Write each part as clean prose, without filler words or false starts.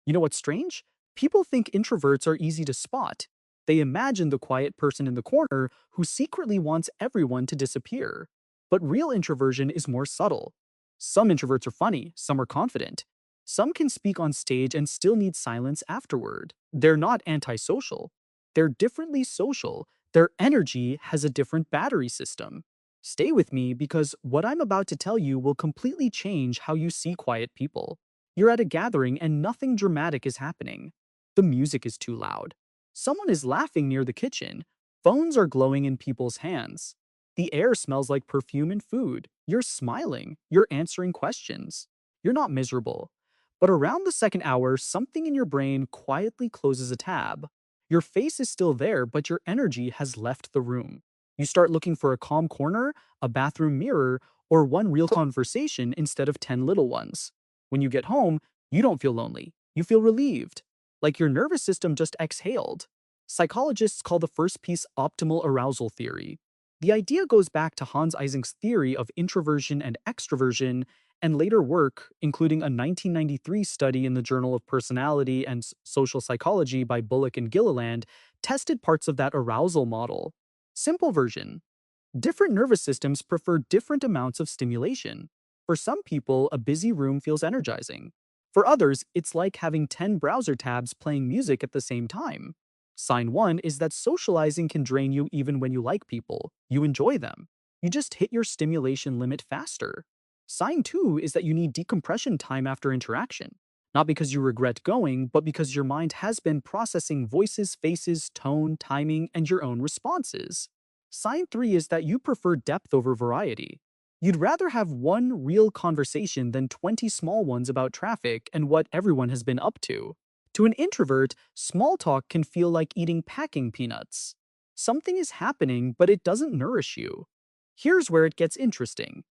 You know what's strange? People think introverts are easy to spot. They imagine the quiet person in the corner who secretly wants everyone to disappear. But real introversion is more subtle. Some introverts are funny, some are confident. Some can speak on stage and still need silence afterward. They're not antisocial. They're differently social. Their energy has a different battery system. Stay with me because what I'm about to tell you will completely change how you see quiet people. You're at a gathering and nothing dramatic is happening. The music is too loud. Someone is laughing near the kitchen. Phones are glowing in people's hands. The air smells like perfume and food. You're smiling. You're answering questions. You're not miserable. But around the second hour, something in your brain quietly closes a tab. Your face is still there, but your energy has left the room. You start looking for a calm corner, a bathroom mirror, or one real conversation instead of 10 little ones. When you get home, you don't feel lonely. You feel relieved, like your nervous system just exhaled. Psychologists call the first piece optimal arousal theory. The idea goes back to Hans Eysenck's theory of introversion and extroversion, and later work, including a 1993 study in the Journal of Personality and Social Psychology by Bullock and Gilliland, tested parts of that arousal model. Simple version: different nervous systems prefer different amounts of stimulation. For some people, a busy room feels energizing. For others, it's like having 10 browser tabs playing music at the same time. Sign 1 is that socializing can drain you even when you like people. You enjoy them. You just hit your stimulation limit faster. Sign 2 is that you need decompression time after interaction. Not because you regret going, but because your mind has been processing voices, faces, tone, timing, and your own responses. Sign 3 is that you prefer depth over variety. You'd rather have one real conversation than 20 small ones about traffic and what everyone has been up to. To an introvert, small talk can feel like eating packing peanuts. Something is happening, but it doesn't nourish you. Here's where it gets interesting.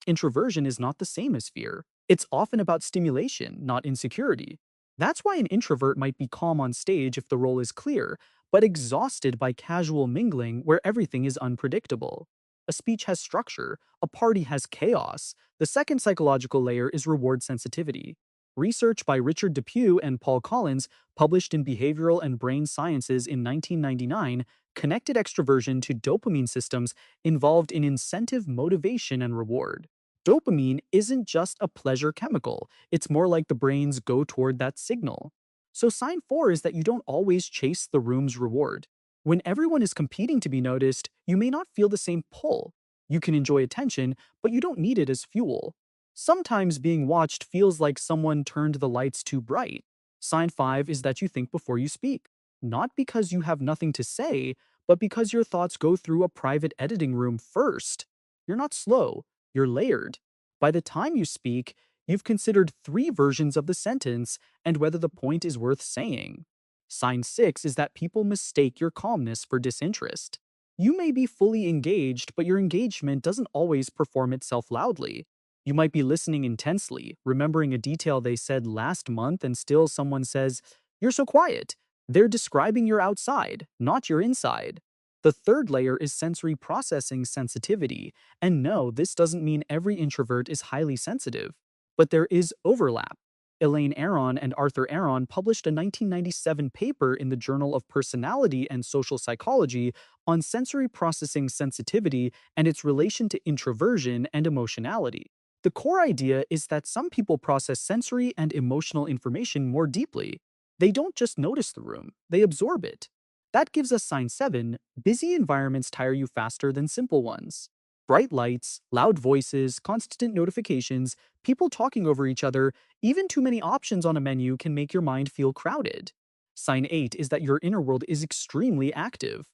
Introversion is not the same as fear. It's often about stimulation, not insecurity. That's why an introvert might be calm on stage if the role is clear, but exhausted by casual mingling where everything is unpredictable. A speech has structure, a party has chaos. The second psychological layer is reward sensitivity. Research by Richard Depew and Paul Collins, published in Behavioral and Brain Sciences in 1999, connected extroversion to dopamine systems involved in incentive, motivation, and reward. Dopamine isn't just a pleasure chemical, it's more like the brain's go toward that signal. So, sign 4 is that you don't always chase the room's reward. When everyone is competing to be noticed, you may not feel the same pull. You can enjoy attention, but you don't need it as fuel. Sometimes being watched feels like someone turned the lights too bright. Sign 5 is that you think before you speak. Not because you have nothing to say, but because your thoughts go through a private editing room first. You're not slow, you're layered. By the time you speak, you've considered 3 versions of the sentence and whether the point is worth saying. Sign 6 is that people mistake your calmness for disinterest. You may be fully engaged, but your engagement doesn't always perform itself loudly. You might be listening intensely, remembering a detail they said last month, and still someone says, "You're so quiet." They're describing your outside, not your inside. The third layer is sensory processing sensitivity. And no, this doesn't mean every introvert is highly sensitive, but there is overlap. Elaine Aron and Arthur Aron published a 1997 paper in the Journal of Personality and Social Psychology on sensory processing sensitivity and its relation to introversion and emotionality. The core idea is that some people process sensory and emotional information more deeply. They don't just notice the room, they absorb it. That gives us sign 7: busy environments tire you faster than simple ones. Bright lights, loud voices, constant notifications, people talking over each other, even too many options on a menu can make your mind feel crowded. Sign 8 is that your inner world is extremely active.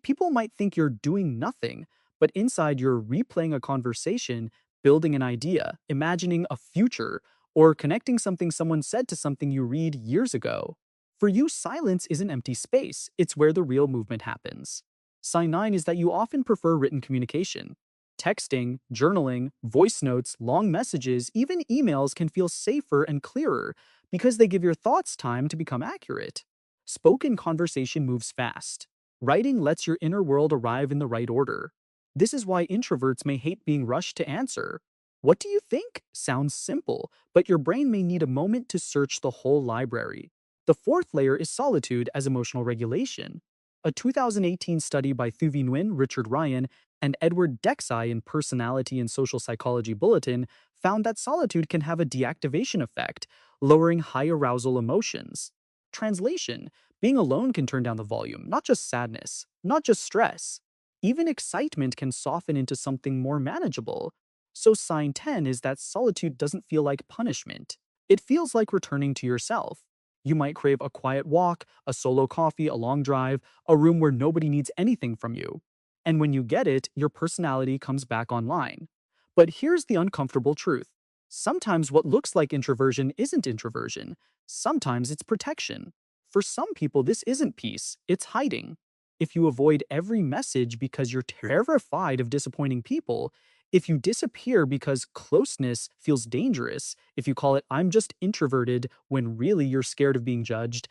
People might think you're doing nothing, but inside you're replaying a conversation, building an idea, imagining a future, or connecting something someone said to something you read years ago. For you, silence isn't empty space, it's where the real movement happens. Sign 9 is that you often prefer written communication. Texting, journaling, voice notes, long messages, even emails can feel safer and clearer because they give your thoughts time to become accurate. Spoken conversation moves fast. Writing lets your inner world arrive in the right order. This is why introverts may hate being rushed to answer. What do you think? Sounds simple, but your brain may need a moment to search the whole library. The fourth layer is solitude as emotional regulation. A 2018 study by Thuy Nguyen, Richard Ryan, and Edward Dexai in Personality and Social Psychology Bulletin found that solitude can have a deactivation effect, lowering high arousal emotions. Translation: being alone can turn down the volume, not just sadness, not just stress. Even excitement can soften into something more manageable. So, sign 10 is that solitude doesn't feel like punishment. It feels like returning to yourself. You might crave a quiet walk, a solo coffee, a long drive, a room where nobody needs anything from you. And when you get it, your personality comes back online. But here's the uncomfortable truth: sometimes what looks like introversion isn't introversion, sometimes it's protection. For some people, this isn't peace, it's hiding. If you avoid every message because you're terrified of disappointing people, if you disappear because closeness feels dangerous, if you call it "I'm just introverted" when really you're scared of being judged,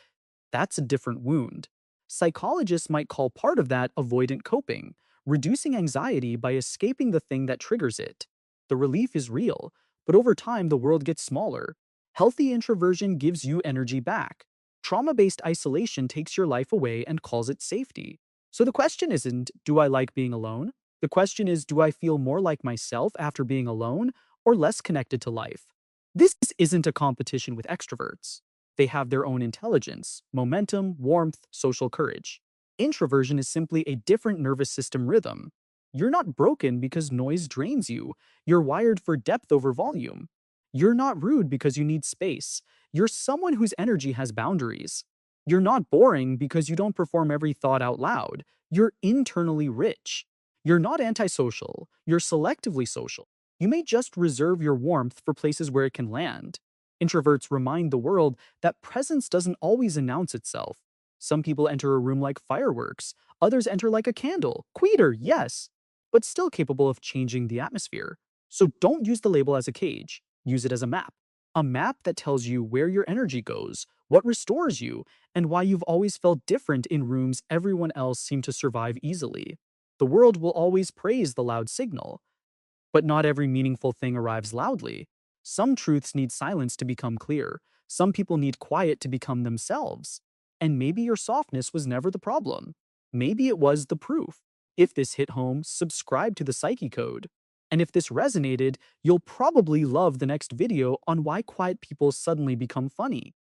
that's a different wound. Psychologists might call part of that avoidant coping, reducing anxiety by escaping the thing that triggers it. The relief is real, but over time the world gets smaller. Healthy introversion gives you energy back. Trauma based isolation takes your life away and calls it safety. So the question isn't, do I like being alone? The question is, do I feel more like myself after being alone or less connected to life? This isn't a competition with extroverts. They have their own intelligence, momentum, warmth, social courage. Introversion is simply a different nervous system rhythm. You're not broken because noise drains you. You're wired for depth over volume. You're not rude because you need space. You're someone whose energy has boundaries. You're not boring because you don't perform every thought out loud. You're internally rich. You're not antisocial. You're selectively social. You may just reserve your warmth for places where it can land. Introverts remind the world that presence doesn't always announce itself. Some people enter a room like fireworks, others enter like a candle, quieter, yes, but still capable of changing the atmosphere. So don't use the label as a cage, use it as a map. A map that tells you where your energy goes, what restores you, and why you've always felt different in rooms everyone else seemed to survive easily. The world will always praise the loud signal, but not every meaningful thing arrives loudly. Some truths need silence to become clear. Some people need quiet to become themselves. And maybe your softness was never the problem. Maybe it was the proof. If this hit home, subscribe to the Psyche Code. And if this resonated, you'll probably love the next video on why quiet people suddenly become funny.